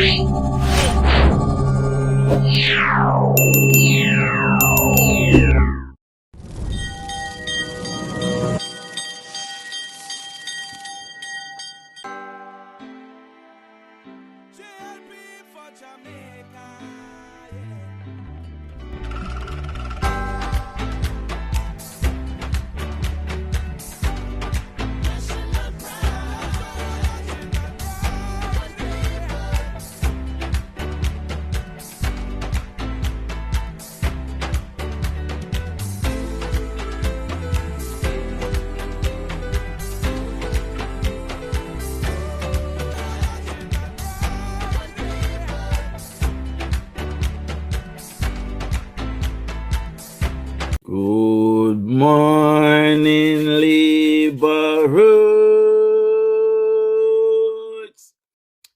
Good morning, Liberals,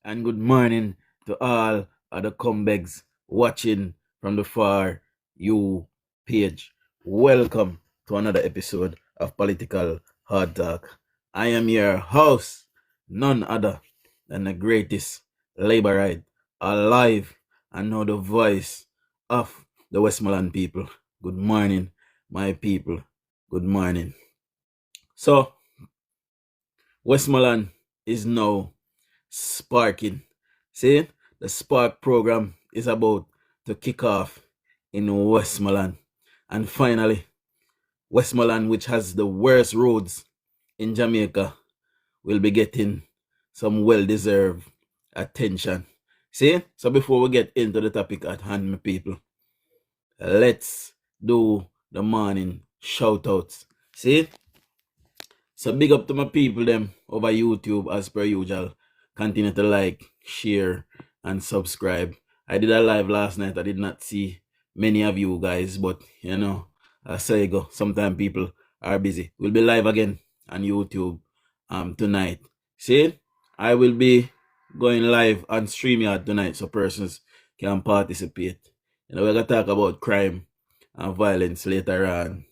and good morning to all other comebacks watching from the Far You page. Welcome to another episode of Political Hard Talk. I am your host, none other than the greatest Labourite alive, and now the voice of the Westmoreland people. Good morning, my people. Good morning. So, Westmoreland is now sparking. See, the Spark program is about to kick off in Westmoreland. And finally, Westmoreland, which has the worst roads in Jamaica, will be getting some well-deserved attention. See, so before we get into the topic at hand, my people, let's do the morning shout outs. See? So big up to my people them over YouTube as per usual. Continue to like, share, and subscribe. I did a live last night. I did not see many of you guys, but you know, I say go. Sometimes people are busy. We'll be live again on YouTube tonight. See? I will be going live on StreamYard tonight so persons can participate. You know, we're gonna talk about crime and violence later on.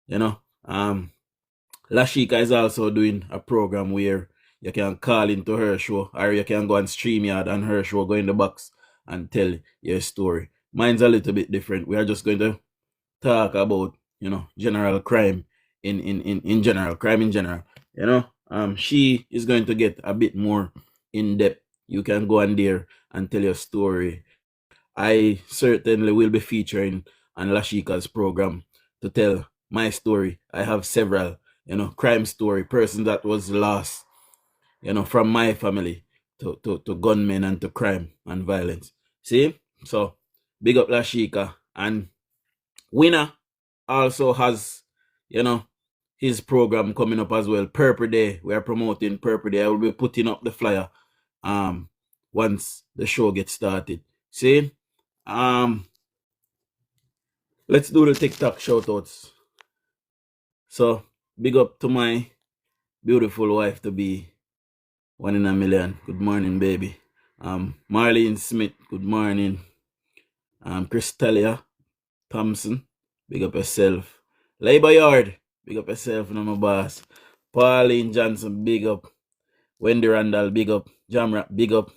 You know, Lashika is also doing a program where you can call into her show, or you can go on StreamYard and her show, go in the box and tell your story. Mine's a little bit different. We are just going to talk about, you know, general crime in general, crime in general. You know, she is going to get a bit more in depth. You can go on there and tell your story. I certainly will be featuring on Lashika's program to tell my story. I have several, you know, crime story, person that was lost, you know, from my family to gunmen and to crime and violence. See? So, big up Lashika. And Winner also has, you know, his program coming up as well. Purple Day. We are promoting Purple Day. I will be putting up the flyer once the show gets started. See? Let's do the TikTok shoutouts. So, big up to my beautiful wife to be, 1 in a million. Good morning, baby. Marlene Smith, good morning. Crystalia Thompson, big up yourself. Labor Yard, big up yourself, and my boss. Pauline Johnson, big up. Wendy Randall, big up. Jamrat, big up.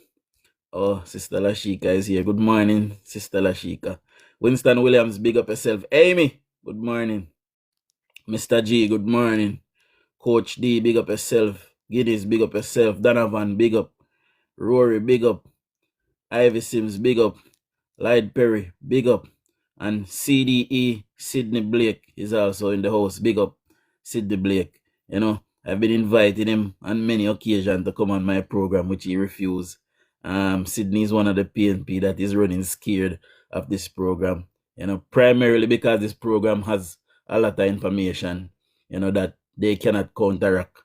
Oh, Sister Lashika is here. Good morning, Sister Lashika. Winston Williams, big up yourself. Amy, good morning. Mr. G, good morning. Coach D, big up yourself. Guinness, big up yourself. Donovan, big up. Rory, big up. Ivy Sims, big up. Lyde Perry, big up. And CDE, Sidney Blake, is also in the house. Big up, Sidney Blake. You know, I've been inviting him on many occasions to come on my program, which he refused. Sydney is one of the PNP that is running scared of this program. You know, primarily because this program has a lot of information, you know, that they cannot counteract.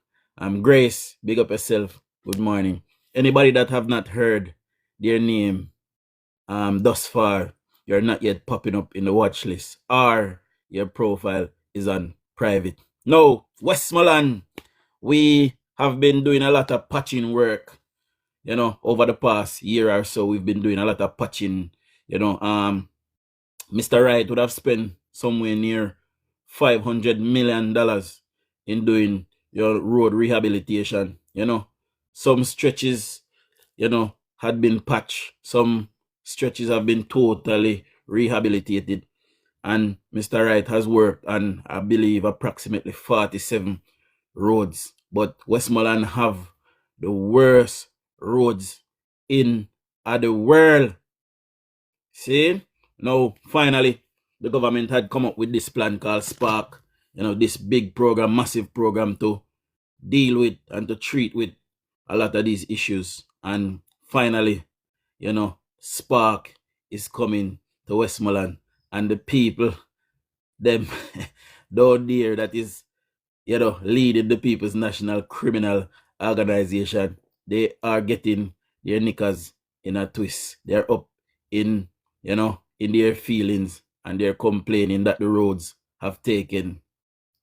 Grace, big up yourself. Good morning. Anybody that have not heard their name thus far, you're not yet popping up in the watch list, or your profile is on private. No, Westmoreland, we have been doing a lot of patching work. You know, over the past year or so, we've been doing a lot of patching. You know, Mr. Wright would have spent somewhere near $500 million in doing your road rehabilitation. You know, some stretches, you know, had been patched. Some stretches have been totally rehabilitated. And Mr. Wright has worked on, I believe, approximately 47 roads. But Westmoreland have the worst roads in the world. See? Now, finally, the government had come up with this plan called Spark. This big program, massive program to deal with and to treat with a lot of these issues. And finally, Spark is coming to Westmoreland. And the people, them down there that is, leading the People's National Criminal Organization, they are getting their knickers in a twist. They're up in, in their feelings, and they're complaining that the roads have taken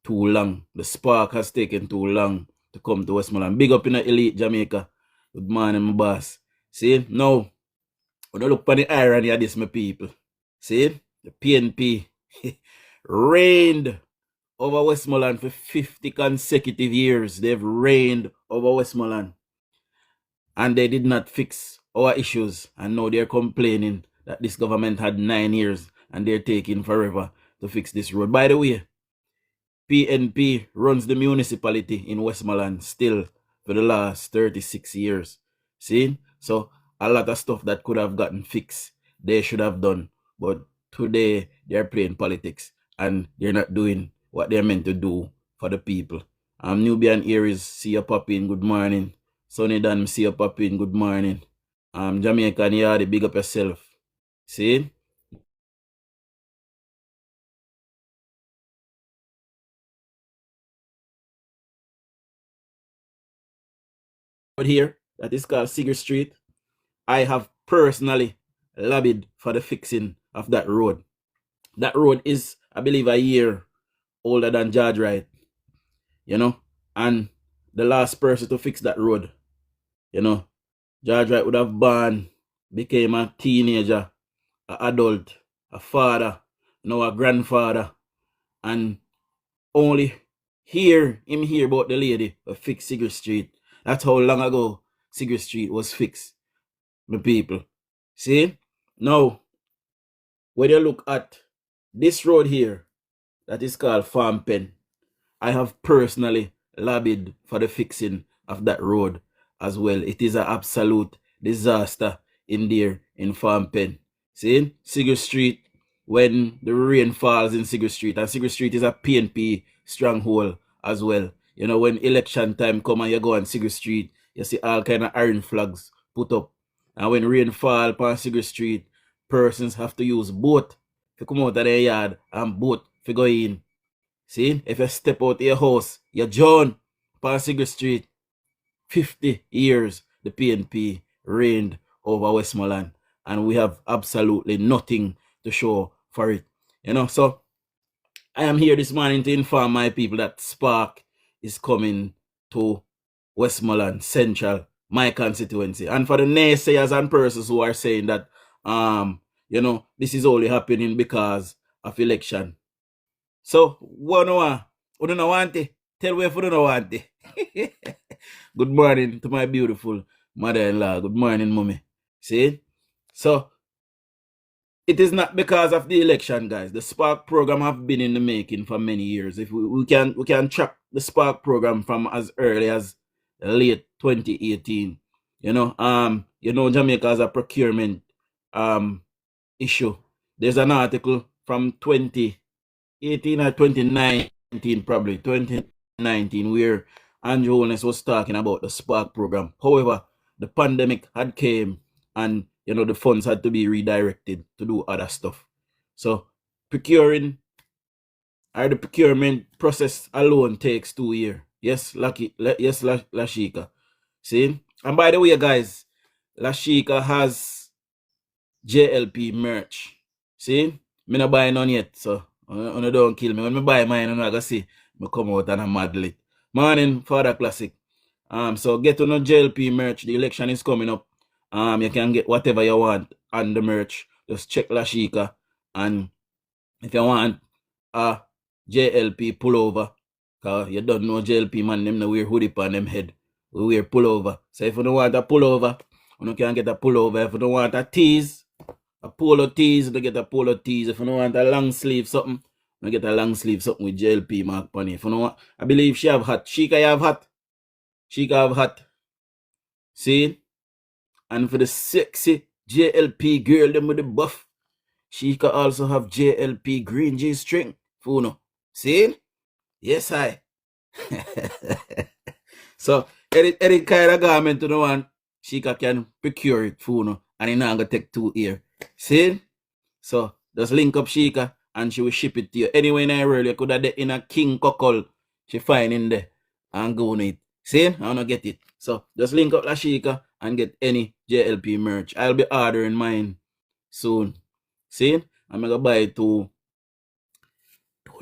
too long. The Spark has taken too long to come to Westmoreland. Big up in the elite Jamaica. Good morning, my boss. See, now, when I look for the irony of this, my people. See, the PNP reigned over Westmoreland for 50 consecutive years. They've reigned over Westmoreland. And they did not fix our issues. And now they're complaining that this government had 9 years and they're taking forever to fix this road. By the way, PNP runs the municipality in Westmoreland still for the last 36 years. See? So a lot of stuff that could have gotten fixed, they should have done. But today, they're playing politics and they're not doing what they're meant to do for the people. Nubian Aries, see you popping, good morning. Sonny Dan, see you popping, good morning. Jamaican Yardie, big up yourself. See? Here, that is called Seager Street. I have personally lobbied for the fixing of that road. That road is, I believe, a year older than George Wright, and the last person to fix that road, George Wright would have born, became a teenager, an adult, a father, now a grandfather, and only hear about the lady who fixed Seager Street. That's how long ago Seager Street was fixed, my people. See? Now, when you look at this road here, that is called Farm Pen, I have personally lobbied for the fixing of that road as well. It is an absolute disaster in there in Farm Pen. See? Seager Street, when the rain falls in Seager Street, and Seager Street is a PNP stronghold as well. When election time come and you go on Seager Street, you see all kind of iron flags put up. And when rain fall upon Seager Street, persons have to use boat to come out of their yard and boat to go in. See, if you step out of your house, you're John upon Seager Street. 50 years the PNP reigned over Westmoreland, and we have absolutely nothing to show for it. So I am here this morning to inform my people that Spark is coming to Westmoreland Central, my constituency. And for the naysayers and persons who are saying that this is only happening because of election. So what do you want it? Tell me if you don't want it. Good morning to my beautiful mother-in-law. Good morning, mommy. See? So it is not because of the election, guys. The Spark program have been in the making for many years. If we can track the Spark program from as early as late 2018. Jamaica has a procurement issue. There's an article from 2018 or 2019, probably 2019, where Andrew Holness was talking about the Spark program. However, the pandemic had came and the funds had to be redirected to do other stuff. So the procurement process alone takes 2 years. Yes, Lashika. See? And by the way, guys, Lashika has JLP merch. See? Me not buy none yet, so don't kill me. When me buy mine, I'm gonna see me come out and I'm madly. Morning, Father Classic. So get on the JLP merch. The election is coming up. You can get whatever you want on the merch. Just check Lashika, and if you want a JLP pullover, cause you don't know JLP man, them no wear hoodie on them head. We wear pullover. So if you don't want a pullover, You can get a pullover. If you don't want a tease, a polo tease, you get a polo tease. If you don't want a long sleeve something, you get a long sleeve something with JLP mark on it. If you don't want, I believe she have hat. Sheikah have hat. Sheikah have hat. See? And for the sexy JLP girl, them with the buff, Sheikah also have JLP green G string. Funo. See? Yes, I. So, any kind of garment you don't want, Sheikah can procure it for and it's not going to take 2 years. See? So, just link up Sheikah and she will ship it to you. Anyway, in the world, you could have the in a king cockle she find in there and go on it. See? I want to get it. So, just link up La Sheikah and get any JLP merch. I'll be ordering mine soon. See? I'm going to buy 2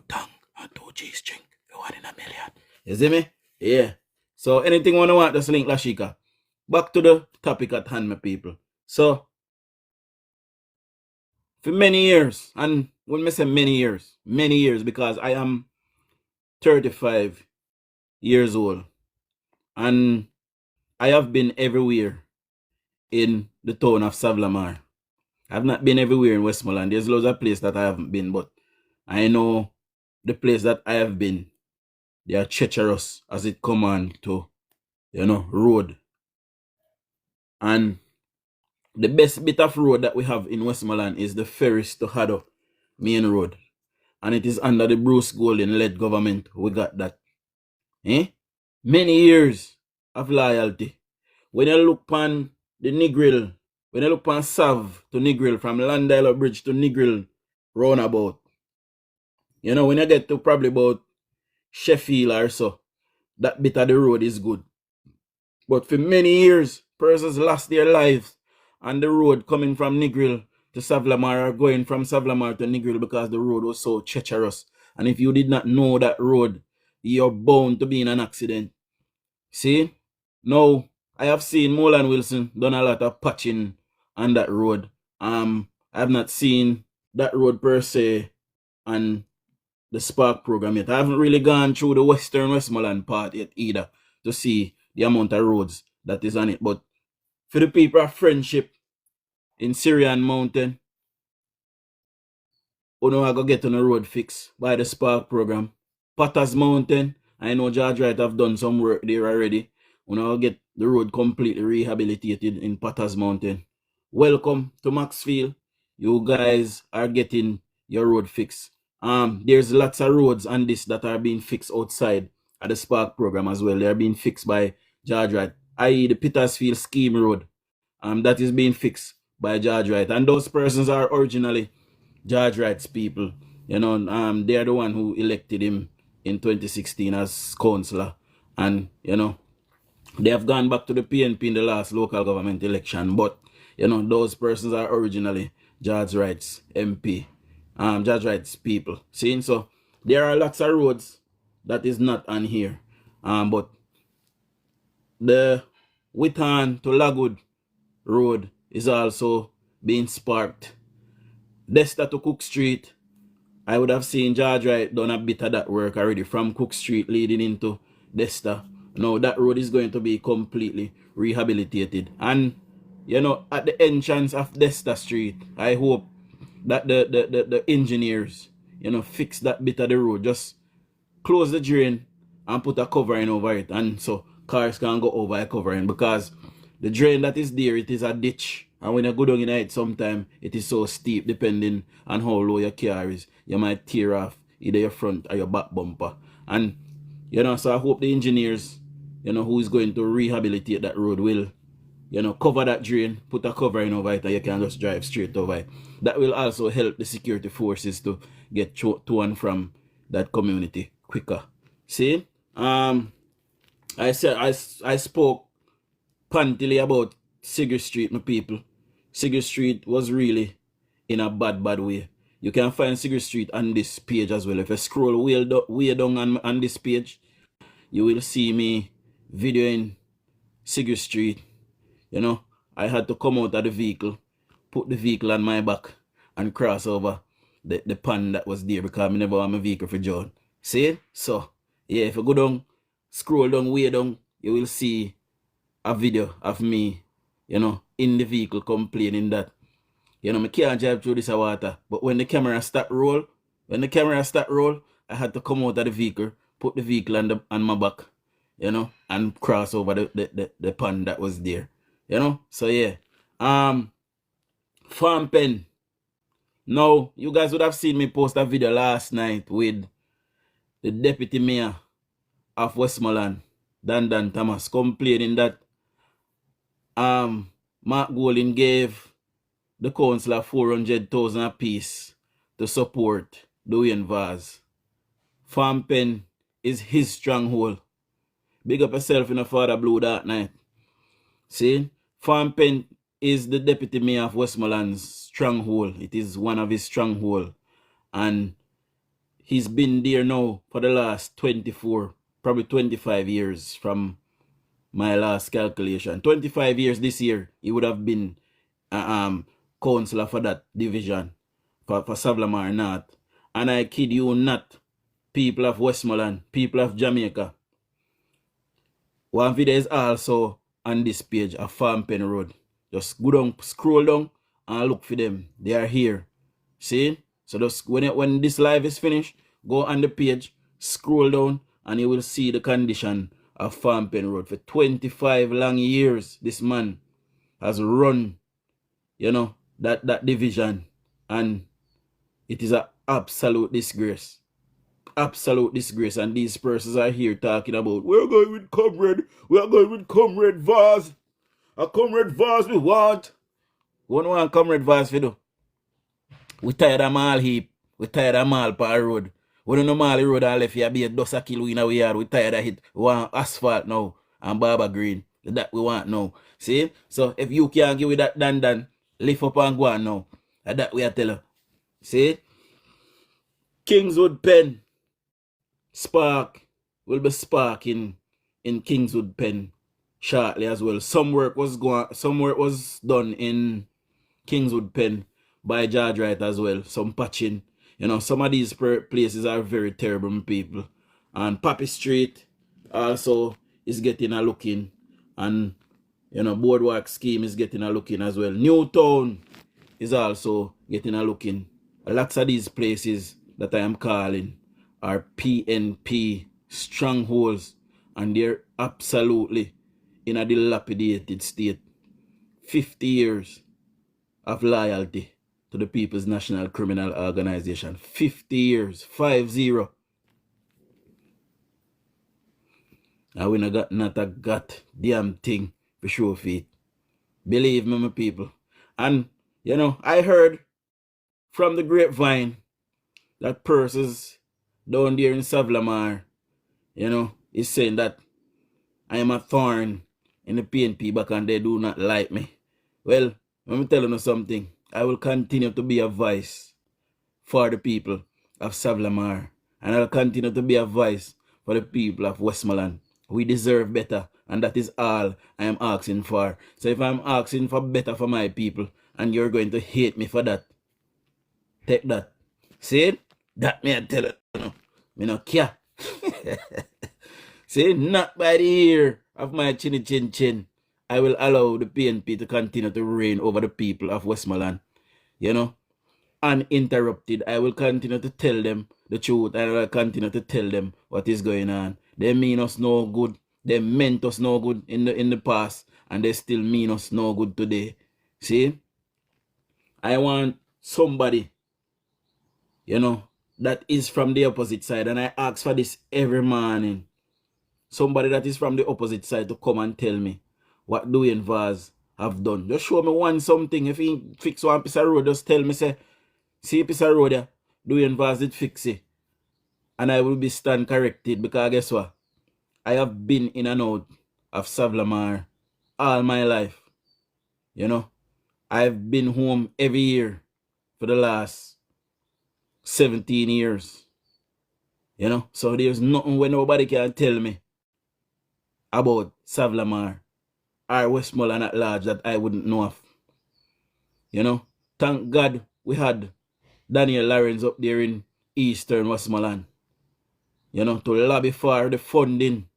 tongue and 2 G string. You want in a million. You see me? Yeah. So anything you want, just link La Sheikah. Back to the topic at hand, my people. So, for many years, and when I say many years, because I am 35 years old, and I have been everywhere in the town of Savlamar. I've not been everywhere in Westmoreland. There's loads of places that I haven't been, but I know the place that I have been, they are treacherous as it come on to, road. And the best bit of road that we have in Westmoreland is the Ferris to Haddo main road. And it is under the Bruce Golden led government. We got that. Many years of loyalty. When you look on the Negril, when you look on Sav to Negril, from Landale Bridge to Negril roundabout, when you get to probably about Sheffield or so, that bit of the road is good. But for many years, persons lost their lives on the road coming from Negril to Savlamar or going from Savlamar to Negril because the road was so treacherous. And if you did not know that road, you're bound to be in an accident. See? Now, I have seen Molan Wilson done a lot of patching on that road. I have not seen that road per se on the Spark program yet. I haven't really gone through the Western Westmoreland part yet either to see the amount of roads that is on it. But for the people of Friendship in Syrian Mountain, I go get on the road fix by the Spark program. Potters Mountain, I know George Wright have done some work there already. Go get the road completely rehabilitated in Potters Mountain. Welcome to Maxfield. You guys are getting your road fixed. There's lots of roads on this that are being fixed outside at the Spark program as well. They are being fixed by George Wright, i.e. the Petersfield Scheme Road. That is being fixed by George Wright. And those persons are originally George Wright's people. They are the one who elected him in 2016 as councillor. And, they have gone back to the PNP in the last local government election. But, those persons are originally George Wright's MP. George Wright's people. See? So, there are lots of roads that is not on here. But the Whitton to Lagwood road is also being sparked. Desta to Cook Street, I would have seen George Wright done a bit of that work already from Cook Street leading into Desta. Now that road is going to be completely rehabilitated. And, at the entrance of Desta Street, I hope that the engineers, fix that bit of the road. Just close the drain and put a covering over it. And so cars can go over a covering, because the drain that is there, it is a ditch. And when you go down in it, sometimes it is so steep, depending on how low your car is. You might tear off either your front or your back bumper. And, so I hope the engineers, who is going to rehabilitate that road will, cover that drain, put a covering over it, and you can just drive straight over it. That will also help the security forces to get to and from that community quicker. See? I spoke pantily about Sigurd Street, my people. Sigurd Street was really in a bad way. You can find Sigurd Street on this page as well. If you scroll way down on this page, you will see me videoing Sigurd Street. I had to come out of the vehicle, put the vehicle on my back, and cross over the pond that was there, because I never had my vehicle for John. See? So, yeah, if you go down, scroll down way down, you will see a video of me you know, in the vehicle complaining that, you know, I can't drive through this water. But when the camera start roll, I had to come out of the vehicle, put the vehicle on my back, you know, and cross over the pond that was there. You know? So yeah. Farm pen. Now, you guys would have seen me post a video last night with the deputy mayor of Westmoreland, Dan Thomas, complaining that Mark Golin gave the councillor 400,000 apiece to support DUJON'S. Farm pen is his stronghold. Big up yourself in a Father Blue that night. See? Farm pen is the deputy mayor of Westmoreland's stronghold. It is one of his stronghold. And he's been there now for the last 24, probably 25 years from my last calculation. 25 years this year, he would have been councillor for that division, for Savlamar North. And I kid you not, people of Westmoreland, people of Jamaica, one video is also on this page of Farm Pen Road. Just go down, scroll down, and look for them. They are here. See? So just when this live is finished, go on the page, scroll down, and you will see the condition of Farm Pen Road. For 25 long years, this man has run, you know, that division. And it is an absolute disgrace. Absolute disgrace. And these persons are here talking about, we're going with Comrade Vaz. A Comrade Vaz we want. We don't want Comrade Vaz for do. We tired of mall heap. We tired of mall par road. We don't know mall road and left here be a dust a kilo in our yard. We tired of it. We want asphalt now and Barber Green. That we want now. See? So if you can't give with that Dan, lift up and go on now. That we are telling. See? Kingswood Pen. Spark will be sparking in Kingswood Pen shortly as well. Some work was done in Kingswood Pen by George Wright as well. Some patching. You know, some of these places are very terrible people. And Pappy Street also is getting a looking. And, you know, Boardwalk Scheme is getting a looking as well. Newtown is also getting a looking. Lots of these places that I am calling are PNP strongholds, and they're absolutely in a dilapidated state. 50 years of loyalty to the People's National Criminal Organization. 50 years. 5-0. And we not a got damn thing for show feet. Believe me, my people. And, you know, I heard from the grapevine that persons down there in Savlamar, you know, is saying that I am a thorn in the PNP back and they do not like me. Well, let me tell you something. I will continue to be a voice for the people of Savlamar. And I'll continue to be a voice for the people of Westmoreland. We deserve better, and that is all I am asking for. So if I'm asking for better for my people, and you're going to hate me for that, take that. See it? That me I tell it. Me no care. See, not by the ear of my chinny chin chin, I will allow the PNP to continue to reign over the people of Westmoreland. You know, uninterrupted. I will continue to tell them the truth, and I will continue to tell them what is going on. They mean us no good. They meant us no good in the past, and they still mean us no good today. See, I want somebody, you know, that is from the opposite side, and I ask for this every morning. Somebody that is from the opposite side to come and tell me what DUJON'S have done. Just show me one something. If he fix one piece of road, just tell me, say, see a piece of road there, DUJON'S did fix it. And I will be stand corrected, because guess what? I have been in and out of Savlamar all my life. You know, I've been home every year for the last 17 years. You know, so there's nothing where nobody can tell me about Savlamar or Westmoreland at large that I wouldn't know of. You know, thank God we had Daniel Lawrence up there in Eastern Westmoreland, you know, to lobby for the funding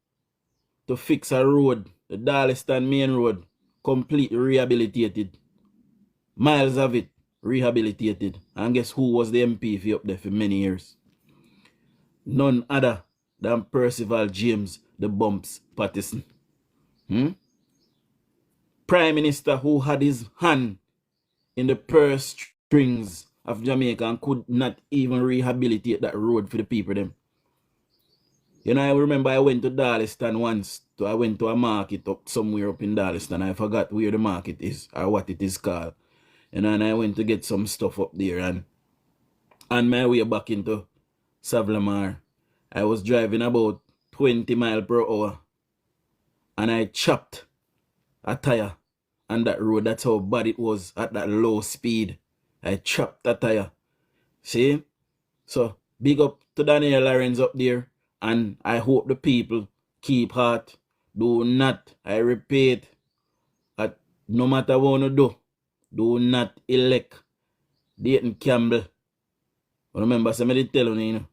to fix a road, the Darliston main road, completely rehabilitated. Miles of it rehabilitated. And guess who was the MP for up there for many years? None other than Percival James the Bumps Patterson. Prime Minister who had his hand in the purse strings of Jamaica and could not even rehabilitate that road for the people them. You know, I remember I went to Darliston once. I went to a market up somewhere up in Darliston. I forgot where the market is or what it is called. You know, and I went to get some stuff up there, and on my way back into Savlamar, I was driving about 20 miles per hour and I chopped a tire on that road. That's how bad it was at that low speed. I chopped a tire. See? So, big up to Daniel Lawrence up there, and I hope the people keep heart. Do not, I repeat, no matter what you do not elect Dayton Campbell. Remember, somebody tell you,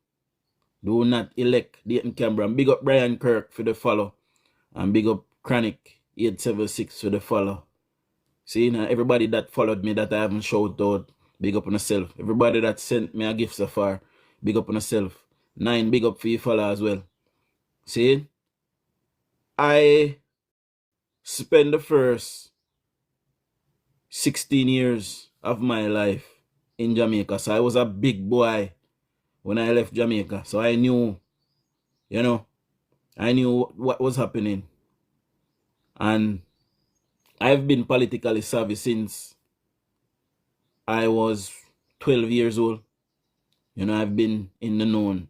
do not elect Dayton Campbell. And big up Brian Kirk for the follow. And big up Chronic 876 for the follow. See, now everybody that followed me that I haven't shouted out, big up on yourself. Everybody that sent me a gift so far, big up on yourself. 9, big up for you follow as well. See, I spent the first 16 years of my life in Jamaica. So I was a big boy when I left Jamaica. So I knew, you know, I knew what was happening. And I've been politically savvy since I was 12 years old. You know, I've been in the known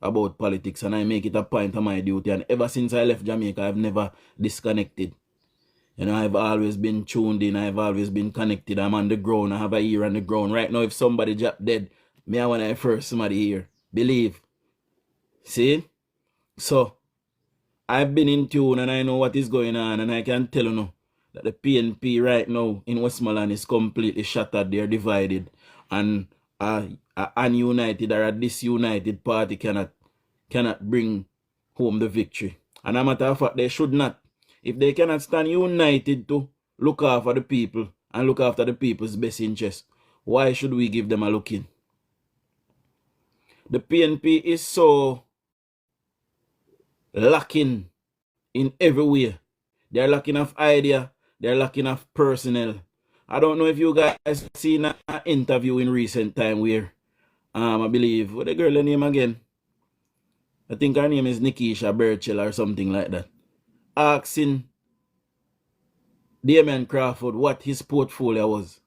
about politics, and I make it a point of my duty. And ever since I left Jamaica, I've never disconnected. You know, I've always been tuned in. I've always been connected. I'm on the ground. I have a ear on the ground. Right now, if somebody drop dead, me I want to first somebody here. Believe. See? So, I've been in tune and I know what is going on, and I can tell you now that the PNP right now in Westmoreland is completely shattered. They're divided. And an ununited or a disunited party cannot bring home the victory. And a matter of fact, they should not. If they cannot stand united to look after the people and look after the people's best interest, why should we give them a look in? The PNP is so lacking in every way. They're lacking of idea. They're lacking of personnel. I don't know if you guys seen an interview in recent time where I believe, what the girl name again? I think her name is Nikisha Burchell or something like that. Asking Damian Crawford what his portfolio was.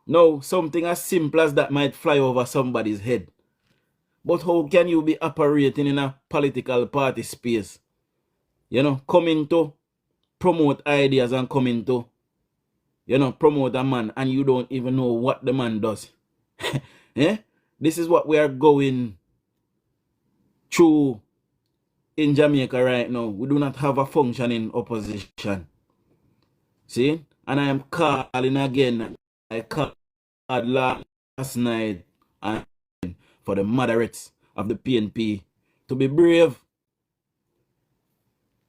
No, something as simple as that might fly over somebody's head. But how can you be operating in a political party space? You know, coming to promote ideas and coming to, you know, promote a man and you don't even know what the man does. Eh? This is what we are going through in Jamaica right now. We do not have a functioning opposition. See? And I am calling again. I called last night and for the moderates of the PNP to be brave.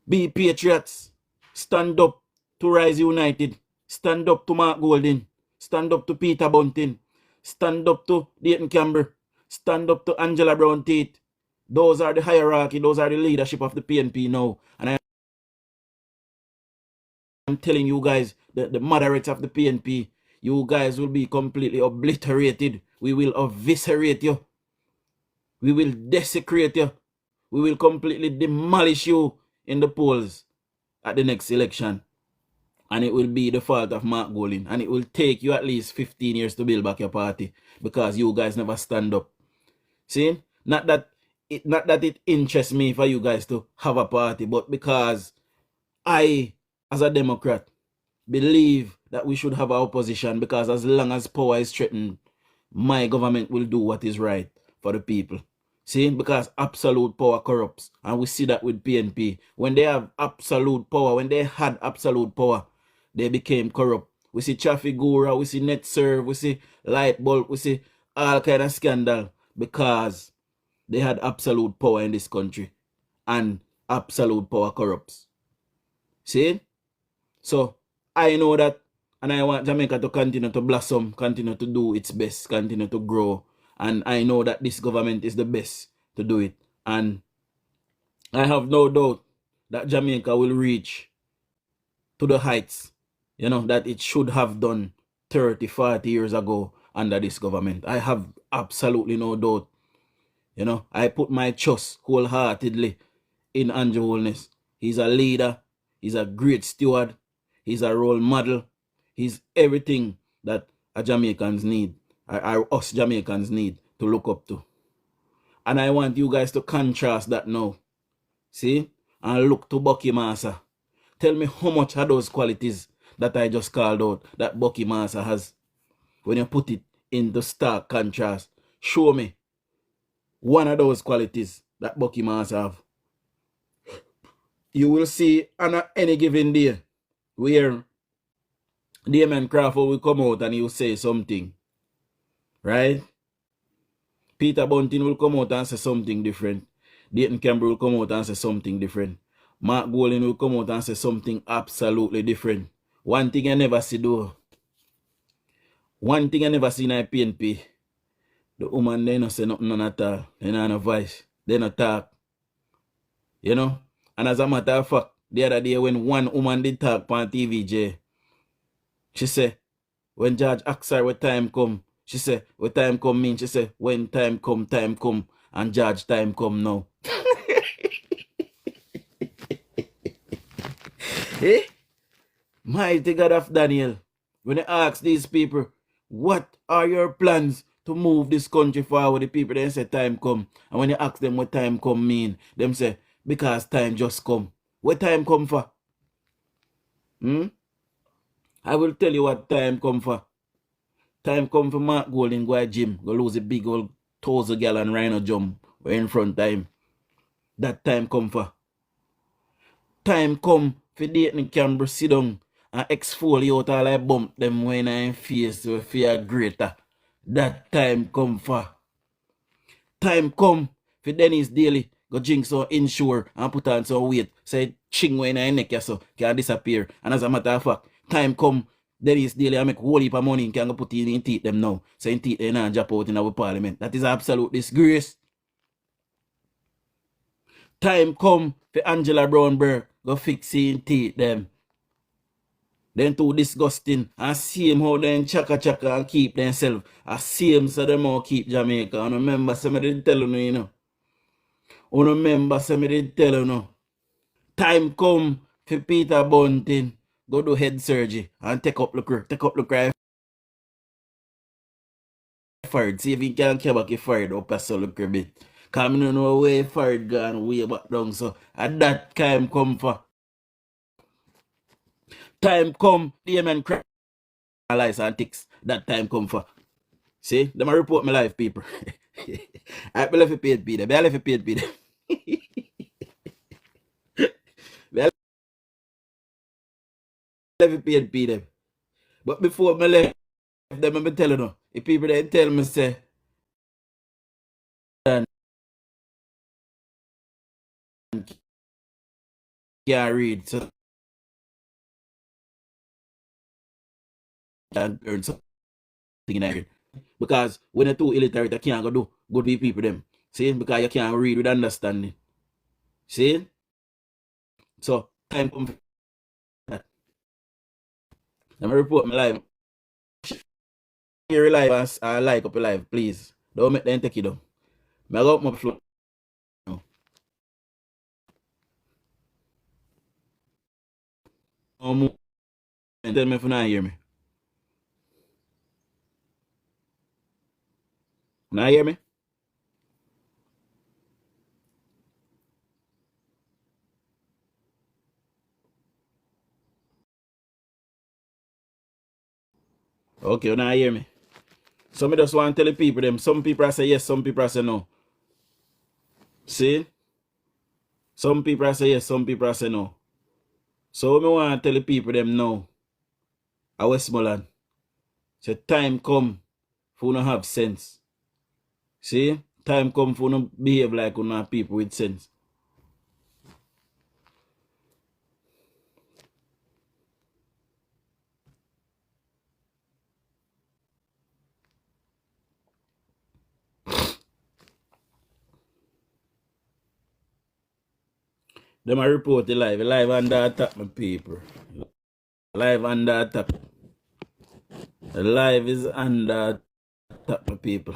Be patriots. Stand up to Rise United. Stand up to Mark Golding. Stand up to Peter Bunting. Stand up to Dayton Campbell. Stand up to Angela Brown Tate. Those are the hierarchy. Those are the leadership of the PNP now. And I'm telling you guys, the moderates of the PNP, you guys will be completely obliterated. We will eviscerate you. We will desecrate you. We will completely demolish you in the polls at the next election. And it will be the fault of Mark Golding. And it will take you at least 15 years to build back your party because you guys never stand up. See? Not that it interests me for you guys to have a party, but because I, as a Democrat, believe that we should have our opposition, because as long as power is threatened, my government will do what is right for the people. See, because absolute power corrupts. And we see that with PNP. When they have absolute power, when they had absolute power, they became corrupt. We see Traffic Gura, we see NetServe, we see Lightbulb, we see all kind of scandal because they had absolute power in this country. And absolute power corrupts. See? So I know that, and I want Jamaica to continue to blossom, continue to do its best, continue to grow. And I know that this government is the best to do it. And I have no doubt that Jamaica will reach to the heights, that it should have done 30, 40 years ago under this government. I have absolutely no doubt. I put my trust wholeheartedly in Andrew Holness. He's a leader. He's a great steward. He's a role model. He's everything that Jamaicans need, us Jamaicans need to look up to. And I want you guys to contrast that now. See? And look to Bucky Massa. Tell me how much are those qualities that I just called out that Bucky Massa has. When you put it into stark contrast, show me one of those qualities that Bucky Massa have. You will see on any given day where Damon Crawford will come out and he will say something. Right? Peter Bunting will come out and say something different. Dayton Campbell will come out and say something different. Mark Golding will come out and say something absolutely different. One thing I never see though. One thing I never see in a PNP. The woman, they don't say nothing none at all. They don't have no voice. They don't talk. And as a matter of fact, the other day when one woman did talk on TVJ, she said, when George asked her when time come, she said, when time come mean, she said, when time come, and George time come now. Eh? Mighty God of Daniel, when they ask these people, what are your plans to move this country forward, the people then say time come. And when you ask them what time come mean, them say, because time just come. What time come for? I will tell you what time come for. Time come for Mark Golding go to gym, go lose a big old 1,000-gallon rhino jump in front of him. That time come for. Time come for Dayton Campbell sit down and exfoliate all I bump them when I face with fear greater. That time come for. Time come for Dennis Daly go drink some insure and put on some weight. Say ching when I neck so can disappear. And as a matter of fact, time come Dennis Daly I make whole heap of money and can go put it in teeth them now. So in teeth they not drop out in our parliament. That is absolute disgrace. Time come for Angela Brownberg go fix in teeth them. Then too disgusting. I see him how they chaka and keep themselves. I see him so them all keep Jamaica. And remember somebody did tell you, remember somebody did tell you. Time come for Peter Bunting go do head surgery and take up the cry fired. See if he can come back fired up a little bit. Cause I don't know where fired gone way back down. So at that time come for. Time come, the man cry lies and ticks. That time come for. See, them a report my life, people. I left a paid them. I left a paid them. I left a paid them. But before I left them, I'm telling you, if people then tell me, say, can't read, so can't earn something in that. Because when you're too illiterate, you can't go do good with people them. See, because you can't read with understanding. See? So, time come for that. Let me report my life. Share your life and like up your life, please. Don't make them take it down. I go up my floor. No more. Tell me if you not hear me. Not hear me? Okay, you not hear me. So me just want to tell the people them. Some people say yes, some people say no. See? Some people say yes, some people say no. So me want to tell the people them now. At Westmoreland. Say time come for you to have sense. See? Time come for you to behave like you have people with sense. Them a report the live. The live under attack, my people. Live under attack. The live is under attack, my people.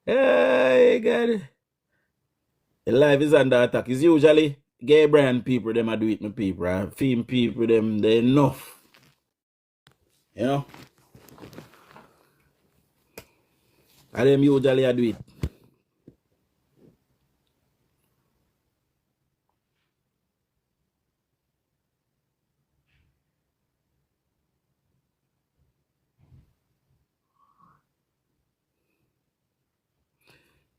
Hey, God. The live is under attack. It's usually gay brand people, them a do it, my people. Right? Film people, them, they enough. You know? And them usually a do it.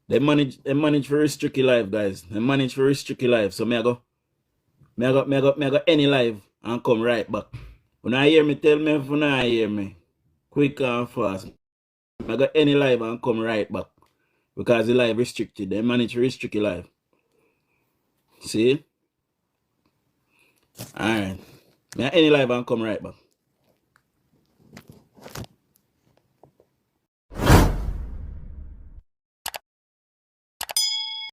They manage for restrict your life, guys. They manage for restrict your life. So me I go any live and come right back. When I hear me, tell me if you not hear me. Quick and fast. I go any live and come right back. Because the live restricted. They manage to restrict your life. See? Alright. Me any live and come right back.